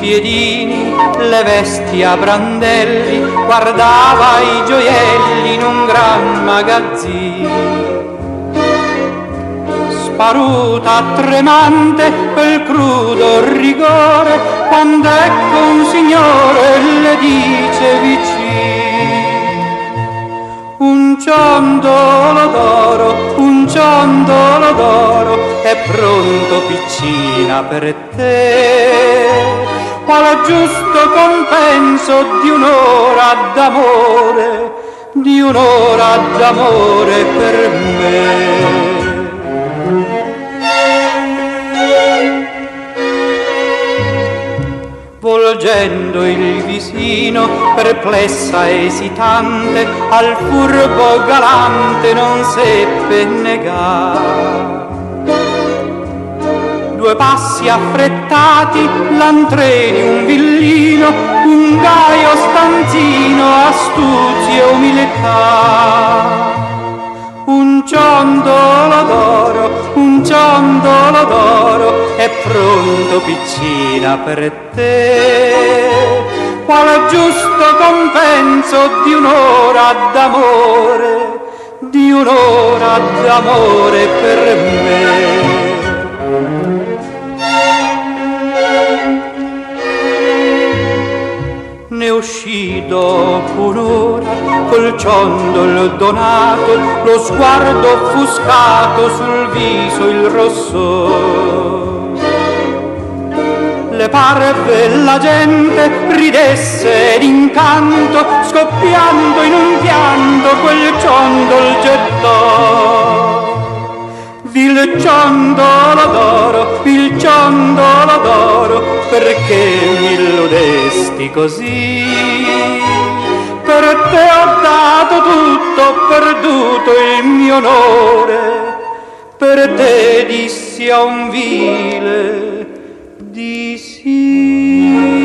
piedini, le vesti a brandelli, guardava i gioielli in un gran magazzino. Sparuta tremante quel crudo rigore, quando ecco un signore le dice vicino: un ciondolo d'oro, un ciondolo d'oro è pronto piccina per te, qual giusto compenso di un'ora d'amore, di un'ora d'amore per me. Volgendo il visino, perplessa esitante, al furbo galante non seppe negare. Due passi affrettati, l'antre di un villino, un gaio stanzino, astuzia e umiltà. Un ciondolo d'oro, un ciondolo d'oro è pronto piccina per te, quale giusto compenso di un'ora d'amore, di un'ora d'amore per me. Ne uscì dopo un'ora col ciondolo donato, lo sguardo offuscato, sul viso il rosso. Le parve la gente ridesse d'incanto, scoppiando in un pianto quel ciondol gettò. Il ciondolo d'oro, il ciondolo d'oro, perché mi illudesti così? Per te ho dato tutto, ho perduto il mio onore, per te dissi a un vile di sì.